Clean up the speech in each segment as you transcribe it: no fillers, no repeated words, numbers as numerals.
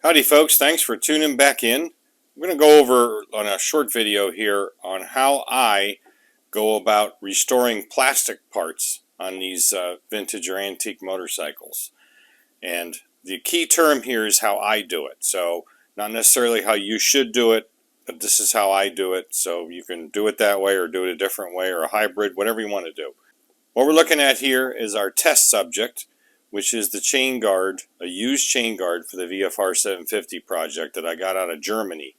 Howdy folks, thanks for tuning back in. I'm going to go over on a short video here on how I go about restoring plastic parts on these vintage or antique motorcycles. And the key term here is how I do it. So not necessarily how you should do it, but this is how I do it. So you can do it that way or do it a different way or a hybrid, whatever you want to do. What we're looking at here is our test subject, which is the chain guard, a used chain guard for the VFR 750 project that I got out of Germany.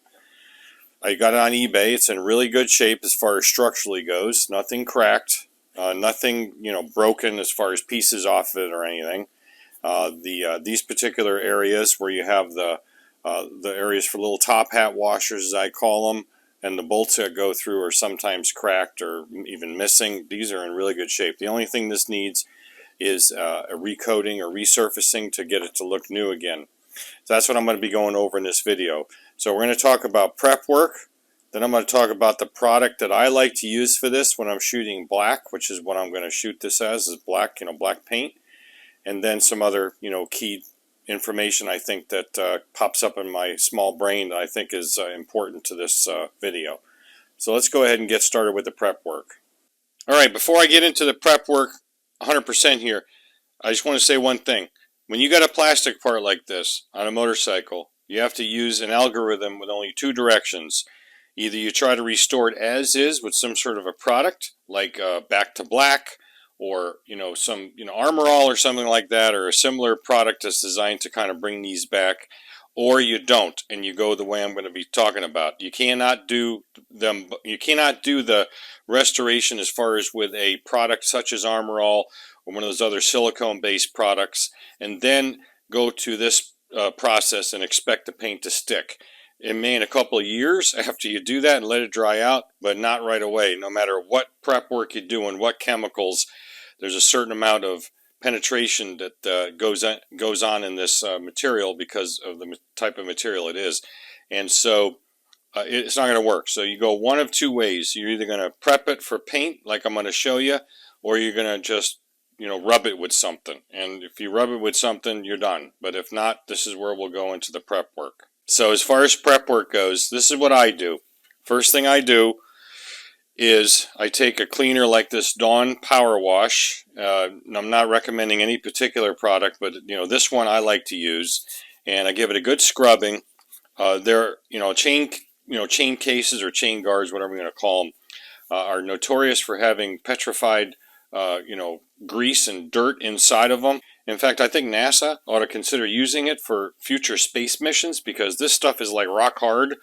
I got it on eBay. It's in really good shape as far as structurally goes. Nothing cracked, nothing broken as far as pieces off of it or anything. These particular areas where you have the areas for little top hat washers, as I call them, and the bolts that go through are sometimes cracked or even missing. These are in really good shape. The only thing this needs is a recoating or resurfacing to get it to look new again. So that's what I'm going to be going over in this video. So we're going to talk about prep work. Then I'm going to talk about the product that I like to use for this when I'm shooting black, which is what I'm going to shoot this as, is black, black paint. And then some other, key information I think that pops up in my small brain that I think is important to this video. So let's go ahead and get started with the prep work. All right, before I get into the prep work 100% here, I just want to say one thing. When you got a plastic part like this on a motorcycle, you have to use an algorithm with only two directions. Either you try to restore it as is with some sort of a product, like back to black, or some Armor All or something like that, or a similar product that's designed to kind of bring these back, or you don't and you go the way I'm going to be talking about. You cannot do them. You cannot do the restoration as far as with a product such as Armor All or one of those other silicone-based products, and then go to this process and expect the paint to stick. It may in a couple of years after you do that and let it dry out, but not right away. No matter what prep work you do and what chemicals, there's a certain amount of penetration that goes on in this material because of the type of material it is. And so it's not going to work. So you go one of two ways. You're either going to prep it for paint, like I'm going to show you, or you're going to just rub it with something. And if you rub it with something, you're done. But if not, this is where we'll go into the prep work. So as far as prep work goes, this is what I do. First thing I do is I take a cleaner like this Dawn Power Wash. I'm not recommending any particular product, but this one I like to use, and I give it a good scrubbing. Chain cases or chain guards, whatever you're going to call them, are notorious for having petrified grease and dirt inside of them. In fact, I think NASA ought to consider using it for future space missions because this stuff is like rock hard.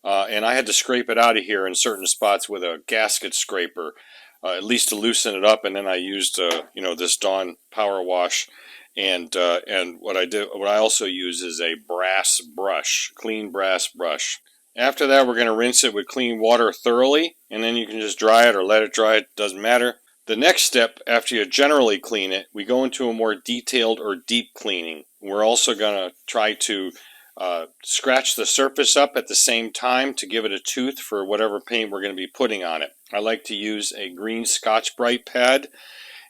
And I had to scrape it out of here in certain spots with a gasket scraper, at least to loosen it up. And then I used, this Dawn Power Wash, and what I also use is a brass brush, clean brass brush. After that, we're going to rinse it with clean water thoroughly, and then you can just dry it or let it dry. It doesn't matter. The next step, after you generally clean it, we go into a more detailed or deep cleaning. We're also going to try to scratch the surface up at the same time to give it a tooth for whatever paint we're going to be putting on it. I like to use a green Scotch-Brite pad,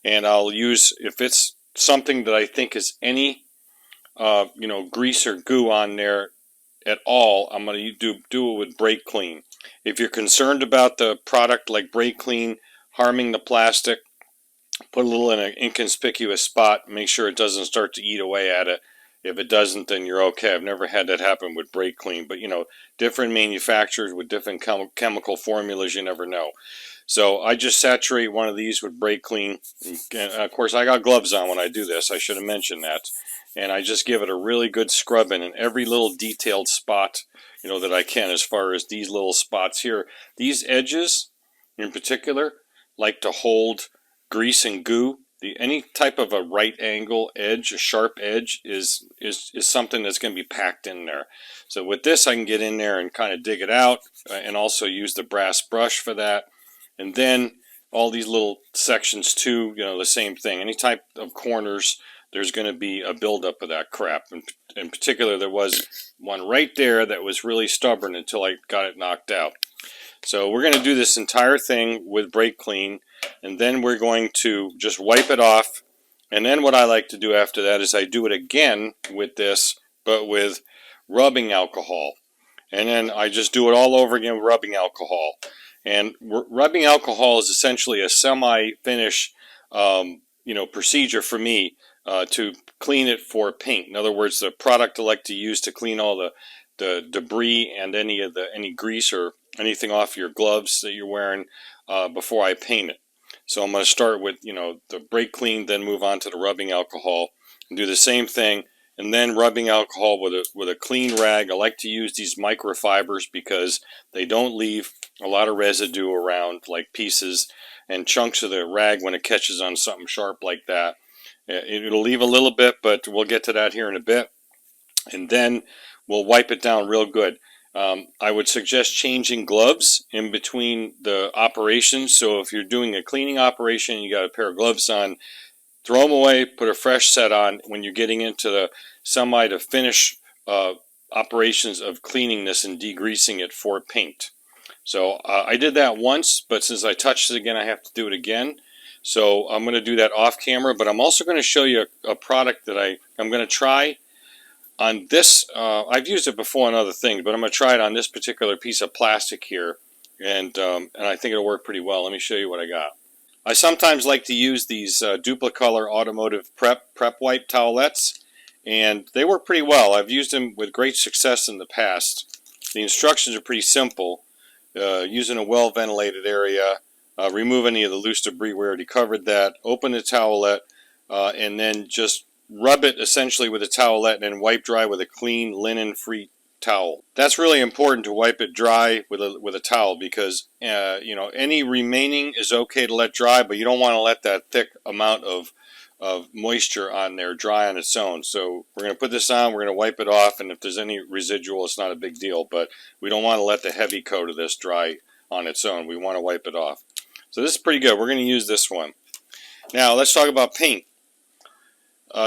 and I'll use, if it's something that I think is any grease or goo on there at all, I'm going to do it with Brake Clean. If you're concerned about the product like Brake Clean harming the plastic, put a little in an inconspicuous spot. Make sure it doesn't start to eat away at it. If it doesn't, then you're okay. I've never had that happen with Brake Clean, but different manufacturers with different chemical formulas, you never know. So I just saturate one of these with Brake Clean. And of course, I got gloves on when I do this. I should have mentioned that. And I just give it a really good scrubbing in every little detailed spot, that I can, as far as these little spots here. These edges, in particular, like to hold grease and goo. Any type of a right angle edge, a sharp edge, is something that's going to be packed in there. So with this, I can get in there and kind of dig it out, and also use the brass brush for that. And then all these little sections too, the same thing. Any type of corners, there's going to be a buildup of that crap. In particular, there was one right there that was really stubborn until I got it knocked out. So we're going to do this entire thing with Brake Clean, and then we're going to just wipe it off. And then what I like to do after that is I do it again with this, but with rubbing alcohol. And then I just do it all over again with rubbing alcohol. And rubbing alcohol is essentially a semi-finish, procedure for me to clean it for paint. In other words, the product I like to use to clean all the debris and any grease or anything off your gloves that you're wearing before I paint it. So I'm going to start with the brake clean, then move on to the rubbing alcohol and do the same thing. And then rubbing alcohol with a clean rag. I like to use these microfibers because they don't leave a lot of residue around, like pieces and chunks of the rag when it catches on something sharp like that. It'll leave a little bit, but we'll get to that here in a bit. And then we'll wipe it down real good. I would suggest changing gloves in between the operations. So if you're doing a cleaning operation and you got a pair of gloves on, throw them away, put a fresh set on when you're getting into the semi to finish operations of cleaning this and degreasing it for paint. So I did that once, but since I touched it again, I have to do it again. So I'm going to do that off camera, but I'm also going to show you a product that I'm going to try on this. I've used it before on other things, but I'm going to try it on this particular piece of plastic here, and I think it'll work pretty well. Let me show you what I got. I sometimes like to use these Duplicolor Automotive Prep Wipe towelettes, and they work pretty well. I've used them with great success in the past. The instructions are pretty simple. Use in a well-ventilated area, remove any of the loose debris. We already covered that. Open the towelette, and then just rub it essentially with a towelette and then wipe dry with a clean linen-free towel. That's really important, to wipe it dry with a towel, because any remaining is okay to let dry, but you don't want to let that thick amount of moisture on there dry on its own. So we're going to put this on, we're going to wipe it off, and if there's any residual, it's not a big deal, but we don't want to let the heavy coat of this dry on its own. We want to wipe it off. So this is pretty good. We're going to use this one. Now let's talk about paint.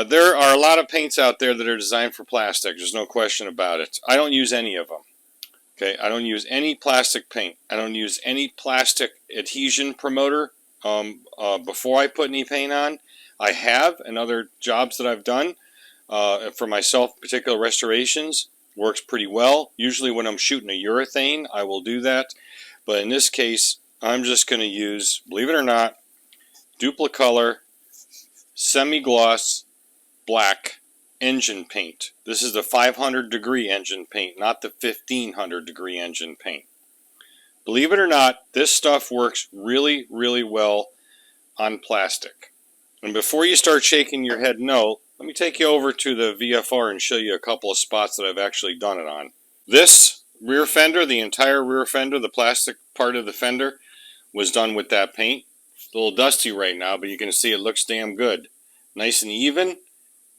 There are a lot of paints out there that are designed for plastic. There's no question about it. I don't use any of them. Okay, I don't use any plastic paint. I don't use any plastic adhesion promoter before I put any paint on. I have in other jobs that I've done for myself, particular restorations. Works pretty well. Usually when I'm shooting a urethane, I will do that. But in this case, I'm just going to use, believe it or not, Duplicolor Semi-Gloss Black engine paint. This is the 500 degree engine paint, not the 1500 degree engine paint. Believe it or not, this stuff works really, really well on plastic. And before you start shaking your head no, let me take you over to the VFR and show you a couple of spots that I've actually done it on. This rear fender, the entire rear fender, the plastic part of the fender, was done with that paint. It's a little dusty right now, but you can see it looks damn good. Nice and even,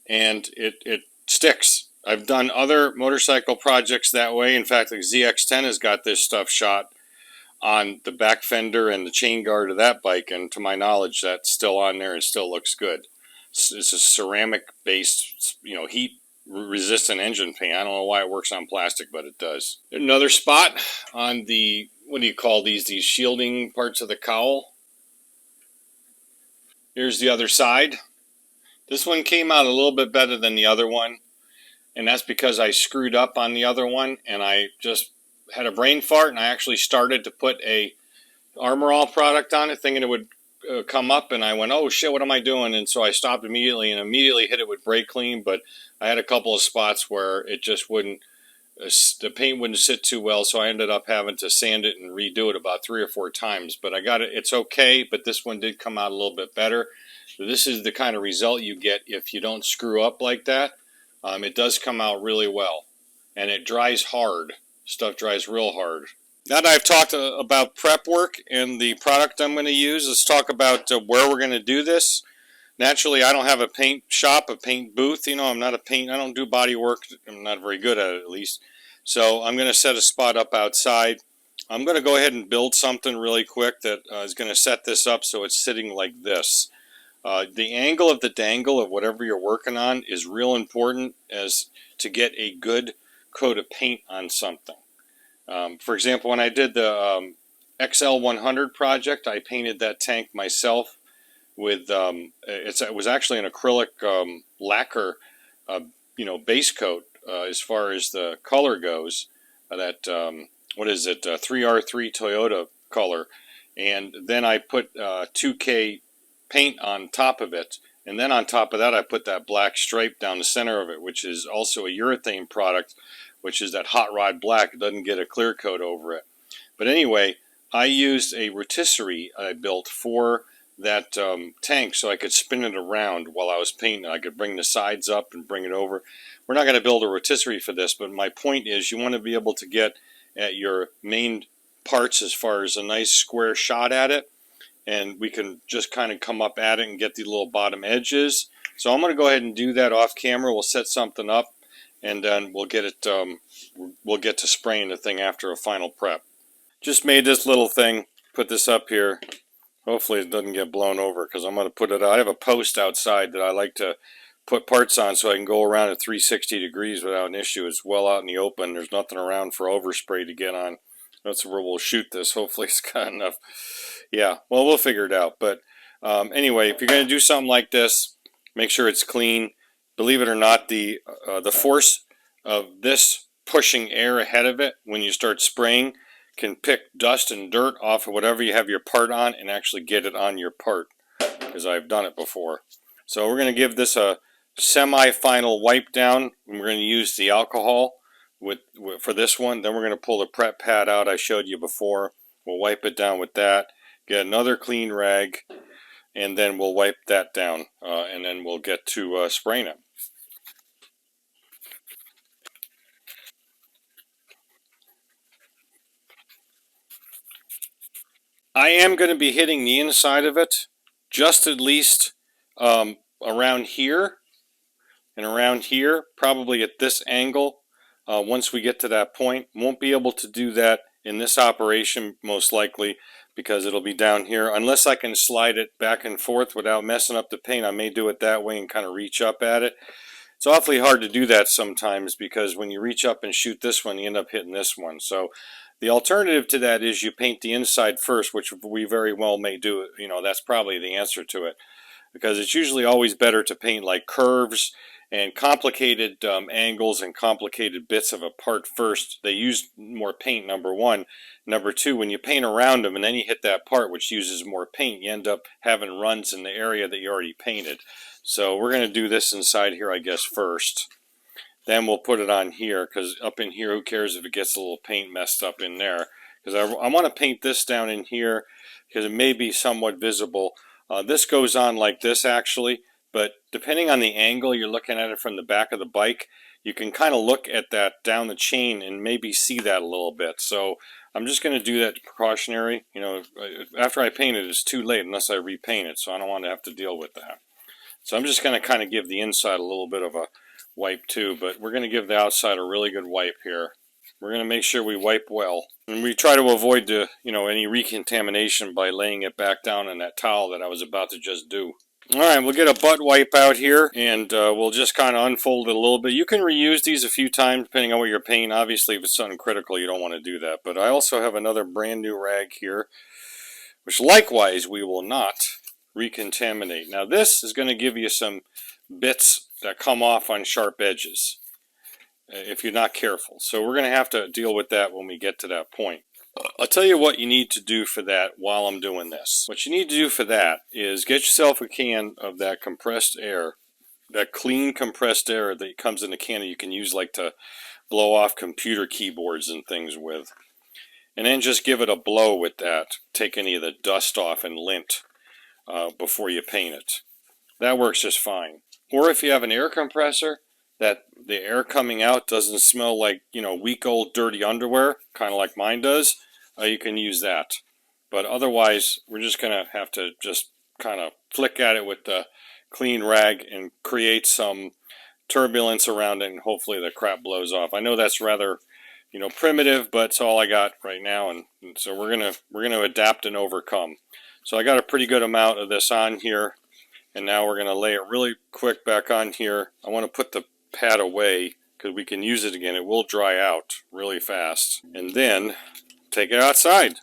and it sticks. I've done other motorcycle projects that way. In fact, the ZX-10 has got this stuff shot on the back fender and the chain guard of that bike, and to my knowledge, that's still on there and still looks good. It's a ceramic-based, heat-resistant engine paint. I don't know why it works on plastic, but it does. Another spot on the, what do you call these shielding parts of the cowl. Here's the other side. This one came out a little bit better than the other one, and that's because I screwed up on the other one, and I just had a brain fart, and I actually started to put a Armor All product on it, thinking it would come up, and I went, oh shit, what am I doing? And so I stopped immediately and immediately hit it with brake clean, but I had a couple of spots where it just wouldn't, the paint wouldn't sit too well, so I ended up having to sand it and redo it about 3 or 4 times. But I got it, it's okay, but this one did come out a little bit better. So this is the kind of result you get if you don't screw up like that. It does come out really well, and it dries hard. Stuff dries real hard. Now that I've talked about prep work and the product I'm going to use, let's talk about where we're going to do this. Naturally, I don't have a paint shop, a paint booth. I'm not I don't do body work. I'm not very good at it, at least. So I'm going to set a spot up outside. I'm going to go ahead and build something really quick that is going to set this up so it's sitting like this. The angle of the dangle of whatever you're working on is real important as to get a good coat of paint on something. For example, when I did the XL100 project, I painted that tank myself with, it was actually an acrylic lacquer, base coat as far as the color goes. That what is it? 3R3 Toyota color, and then I put 2K paint on top of it, and then on top of that I put that black stripe down the center of it, which is also a urethane product, which is that hot rod black. It doesn't get a clear coat over it. But anyway, I used a rotisserie I built for that tank so I could spin it around while I was painting. I could bring the sides up and bring it over. We're not going to build a rotisserie for this, but my point is you want to be able to get at your main parts as far as a nice square shot at it, and we can just kind of come up at it and get the little bottom edges. So I'm going to go ahead and do that off camera. We'll set something up, and then we'll get it. We'll get to spraying the thing after a final prep. Just made this little thing. Put this up here. Hopefully it doesn't get blown over because I'm going to put it out. I have a post outside that I like to put parts on so I can go around at 360 degrees without an issue. It's well out in the open. There's nothing around for overspray to get on. That's where we'll shoot this. Hopefully it's got enough. Yeah, well, we'll figure it out. But anyway, if you're going to do something like this, make sure it's clean. Believe it or not, the force of this pushing air ahead of it when you start spraying can pick dust and dirt off of whatever you have your part on and actually get it on your part, because I've done it before. So we're going to give this a semi-final wipe down, and we're going to use the alcohol for this one. Then we're going to pull the prep pad out I showed you before. We'll wipe it down with that, get another clean rag, and then we'll wipe that down, and then we'll get to spraying it. I am going to be hitting the inside of it, just at least around here and around here, probably at this angle. Once we get to that point, won't be able to do that in this operation most likely because it'll be down here. Unless I can slide it back and forth without messing up the paint, I may do it that way and kind of reach up at it. It's awfully hard to do that sometimes because when you reach up and shoot this one, you end up hitting this one. So the alternative to that is you paint the inside first, which we very well may do. You know, that's probably the answer to it, because it's usually always better to paint like curves and complicated angles and complicated bits of a part first. They use more paint, number one. Number two, when you paint around them and then you hit that part which uses more paint, you end up having runs in the area that you already painted. So we're going to do this inside here, I guess, first. Then we'll put it on here, because up in here, who cares if it gets a little paint messed up in there. Because I want to paint this down in here because it may be somewhat visible. This goes on like this actually, but depending on the angle you're looking at it from the back of the bike, you can kind of look at that down the chain and maybe see that a little bit. So I'm just going to do that precautionary. You know, after I paint it, it's too late unless I repaint it, so I don't want to have to deal with that. So I'm just going to kind of give the inside a little bit of a wipe too, but we're going to give the outside a really good wipe here. We're going to make sure we wipe well, and we try to avoid any recontamination by laying it back down in that towel that I was about to just do. All right, we'll get a butt wipe out here, and we'll just kind of unfold it a little bit. You can reuse these a few times depending on what you're painting. Obviously, if it's something critical, you don't want to do that. But I also have another brand new rag here, which likewise we will not recontaminate. Now this is going to give you some bits that come off on sharp edges if you're not careful. So we're going to have to deal with that when we get to that point. I'll tell you what you need to do for that while I'm doing this. What you need to do for that is get yourself a can of that compressed air, that clean compressed air that comes in a can that you can use like to blow off computer keyboards and things with. And then just give it a blow with that. Take any of the dust off and lint before you paint it. That works just fine. Or if you have an air compressor, that the air coming out doesn't smell like, week old dirty underwear, kind of like mine does, you can use that. But otherwise, we're just going to have to just kind of flick at it with the clean rag and create some turbulence around it, and hopefully the crap blows off. I know that's rather, primitive, but it's all I got right now, and so we're gonna adapt and overcome. So I got a pretty good amount of this on here, and now we're gonna lay it really quick back on here. I want to put the pad away because we can use it again. It will dry out really fast, and then take it outside.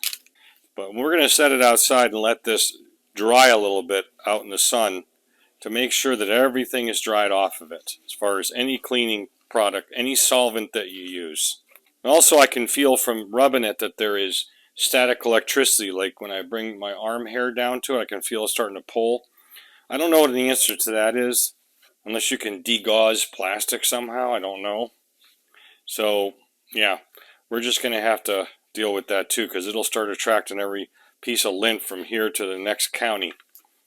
But we're going to set it outside and let this dry a little bit out in the sun to make sure that everything is dried off of it as far as any cleaning product, any solvent that you use. And also, I can feel from rubbing it that there is static electricity. Like when I bring my arm hair down to it, I can feel it starting to pull. I don't know what the answer to that is, unless you can degauze plastic somehow. I don't know. So, yeah, we're just going to have to deal with that too, because it'll start attracting every piece of lint from here to the next county.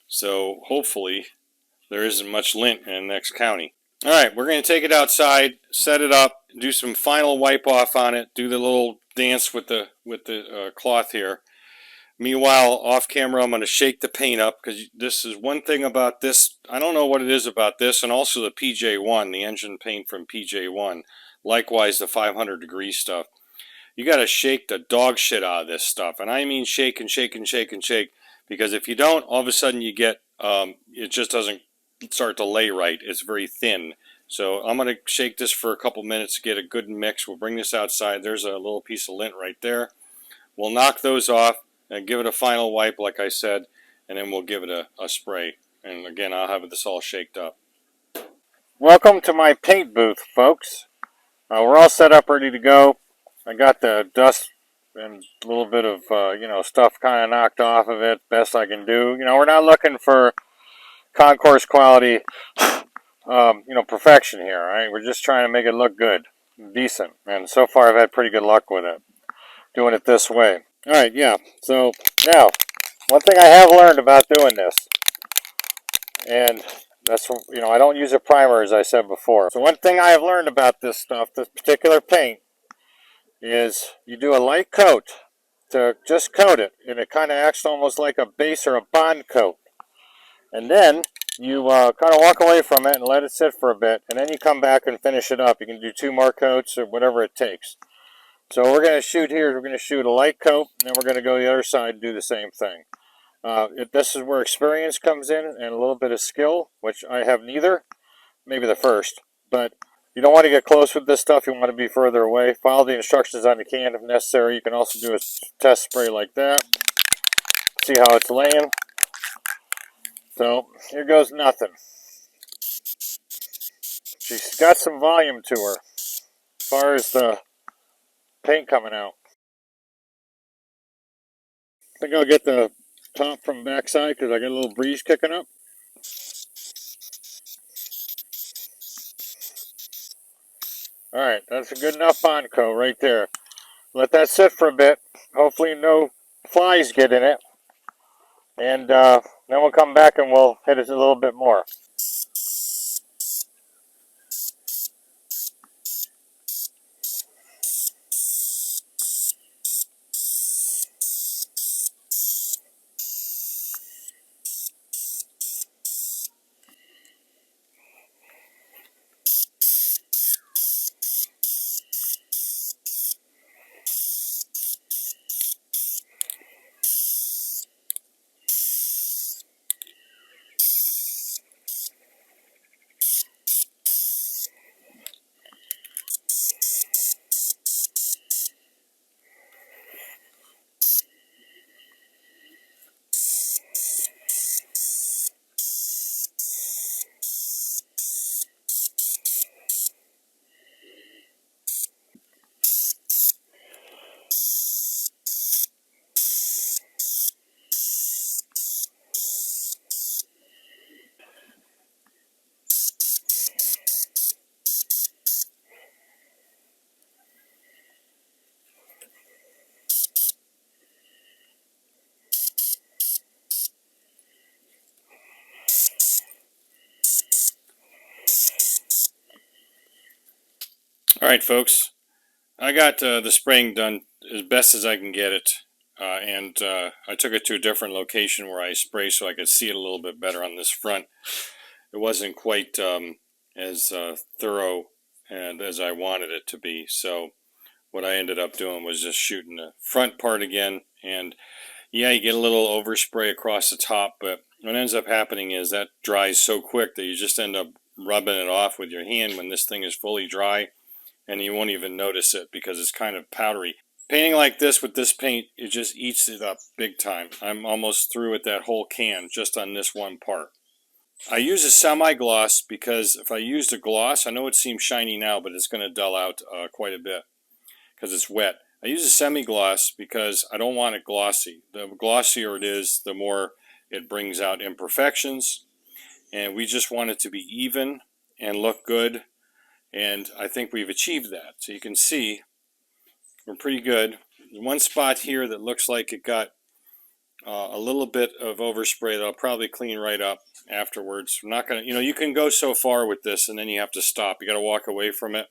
So, hopefully, there isn't much lint in the next county. All right, we're going to take it outside, set it up, do some final wipe off on it, do the little dance with the cloth here. Meanwhile, off camera, I'm going to shake the paint up, because this is one thing about this. I don't know what it is about this, and also the PJ1, the engine paint from PJ1. Likewise, the 500 degree stuff. You got to shake the dog shit out of this stuff, and I mean shake and shake and shake and shake, because if you don't, all of a sudden you get it just doesn't start to lay right. It's very thin. So I'm going to shake this for a couple minutes to get a good mix. We'll bring this outside. There's a little piece of lint right there. We'll knock those off and give it a final wipe, like I said, and then we'll give it a spray. And again, I'll have this all shaked up. Welcome to my paint booth, folks. We're all set up, ready to go. I got the dust and a little bit of stuff kind of knocked off of it, best I can do. We're not looking for concourse quality, perfection here. Right? We're just trying to make it look good, decent, and so far I've had pretty good luck with it, doing it this way. All right, yeah. So now, one thing I have learned about doing this, and that's, I don't use a primer, as I said before. So one thing I have learned about this stuff, this particular paint, is you do a light coat to just coat it, and it kind of acts almost like a base or a bond coat. And then you kind of walk away from it and let it sit for a bit, and then you come back and finish it up. You can do 2 more coats or whatever it takes. So we're going to shoot here, we're going to shoot a light coat, and then we're going to go to the other side and do the same thing. This is where experience comes in and a little bit of skill, which I have neither. Maybe the first. But you don't want to get close with this stuff. You want to be further away. Follow the instructions on the can if necessary. You can also do a test spray like that. See how it's laying. So here goes nothing. She's got some volume to her as far as the paint coming out. I think I'll get the top from backside because I got a little breeze kicking up. Alright, that's a good enough bond coat right there. Let that sit for a bit. Hopefully no flies get in it. And then we'll come back and we'll hit it a little bit more. Alright folks, I got the spraying done as best as I can get it, and I took it to a different location where I spray so I could see it a little bit better on this front. It wasn't quite as thorough and as I wanted it to be, so what I ended up doing was just shooting the front part again, and yeah, you get a little overspray across the top, but what ends up happening is that dries so quick that you just end up rubbing it off with your hand when this thing is fully dry, and you won't even notice it because it's kind of powdery. Painting like this with this paint, it just eats it up big time. I'm almost through with that whole can just on this one part. I use a semi-gloss because if I used a gloss, I know it seems shiny now, but it's going to dull out quite a bit because it's wet. I use a semi-gloss because I don't want it glossy. The glossier it is, the more it brings out imperfections, and we just want it to be even and look good, and I think we've achieved that. So you can see we're pretty good. There's one spot here that looks like it got a little bit of overspray that I'll probably clean right up afterwards. I'm not gonna, you can go so far with this and then you have to stop. You got to walk away from it.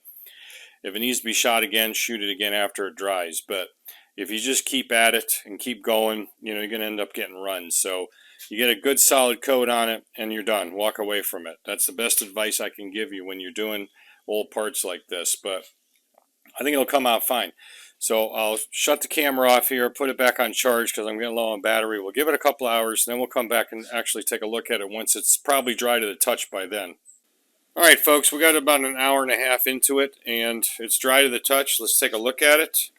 If it needs to be shot again, shoot it again after it dries. But if you just keep at it and keep going, you're going to end up getting runs. So you get a good solid coat on it and you're done. Walk away from it. That's the best advice I can give you when you're doing old parts like this. But I think it'll come out fine. So I'll shut the camera off here, put it back on charge because I'm getting low on battery. We'll give it a couple hours, and then we'll come back and actually take a look at it once it's probably dry to the touch by then. All right, folks, we got about an hour and a half into it, and it's dry to the touch. Let's take a look at it.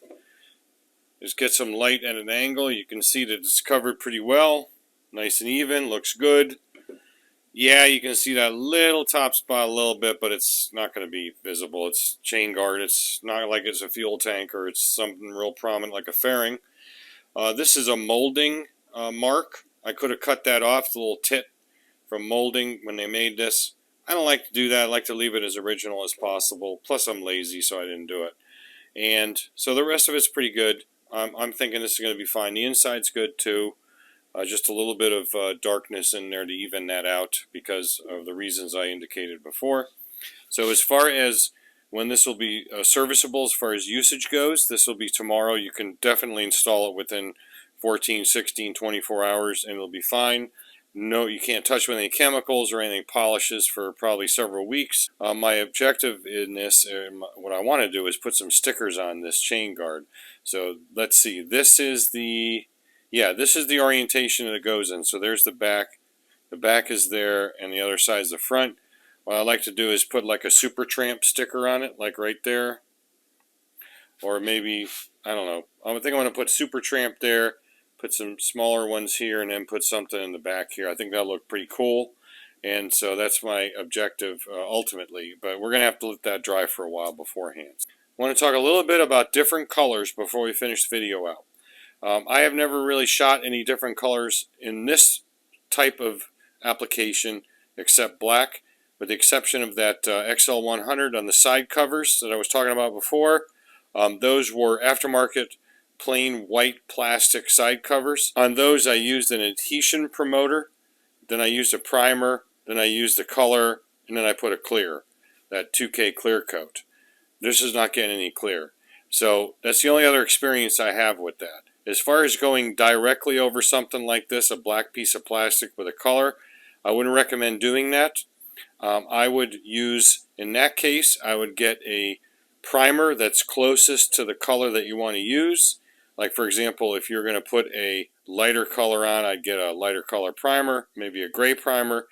Just get some light at an angle. You can see that it's covered pretty well. Nice and even, looks good. Yeah, you can see that little top spot a little bit, but it's not going to be visible. It's chain guard. It's not like it's a fuel tank or it's something real prominent like a fairing. This is a molding mark. I could have cut that off, the little tit from molding when they made this. I don't like to do that. I like to leave it as original as possible. Plus, I'm lazy, so I didn't do it. And so the rest of it's pretty good. I'm thinking this is going to be fine. The inside's good, too. Just a little bit of darkness in there to even that out because of the reasons I indicated before. So as far as when this will be serviceable as far as usage goes, this will be tomorrow. You can definitely install it within 14, 16, 24 hours and it'll be fine. No, you can't touch with any chemicals or anything polishes for probably several weeks. My objective in this, what I want to do is put some stickers on this chain guard. So let's see, this is the orientation that it goes in. So there's the back. The back is there, and the other side is the front. What I like to do is put like a Super Tramp sticker on it, like right there. Or maybe, I don't know. I think I'm going to put Super Tramp there, put some smaller ones here, and then put something in the back here. I think that'll look pretty cool. And so that's my objective ultimately. But we're going to have to let that dry for a while beforehand. I want to talk a little bit about different colors before we finish the video out. I have never really shot any different colors in this type of application except black, with the exception of that XL100 on the side covers that I was talking about before. Those were aftermarket plain white plastic side covers. On those I used an adhesion promoter, then I used a primer, then I used a color, and then I put a clear, that 2K clear coat. This is not getting any clear. So that's the only other experience I have with that. As far as going directly over something like this, a black piece of plastic with a color, I wouldn't recommend doing that. I would use, in that case, I would get a primer that's closest to the color that you want to use. Like for example, if you're going to put a lighter color on, I'd get a lighter color primer, maybe a gray primer.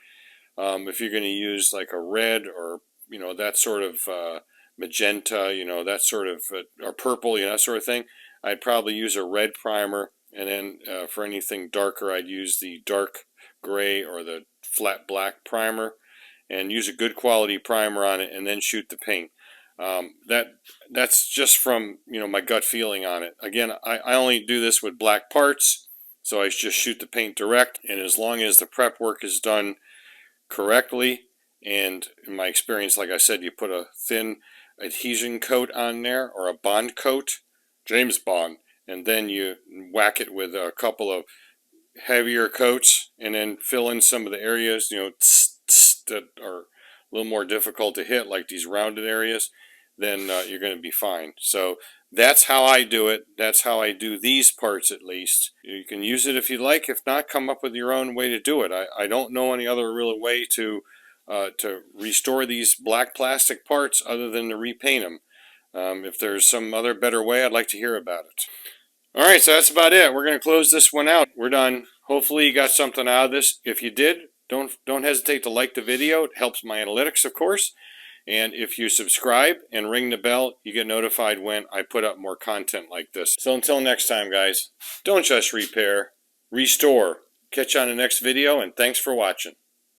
If you're going to use like a red or that sort of magenta, that sort of or purple, that sort of thing, I'd probably use a red primer, and then for anything darker, I'd use the dark gray or the flat black primer, and use a good quality primer on it, and then shoot the paint. That's just from my gut feeling on it. Again, I only do this with black parts, so I just shoot the paint direct, and as long as the prep work is done correctly, and in my experience, like I said, you put a thin adhesion coat on there or a bond coat, James Bond, and then you whack it with a couple of heavier coats and then fill in some of the areas that are a little more difficult to hit, like these rounded areas, then you're going to be fine. So that's how I do it. That's how I do these parts, at least. You can use it if you like. If not, come up with your own way to do it. I don't know any other real way to restore these black plastic parts other than to repaint them. If there's some other better way, I'd like to hear about it. Alright, so that's about it. We're going to close this one out. We're done. Hopefully you got something out of this. If you did, don't hesitate to like the video. It helps my analytics, of course. And if you subscribe and ring the bell, you get notified when I put up more content like this. So until next time, guys, don't just repair, restore. Catch you on the next video, and thanks for watching.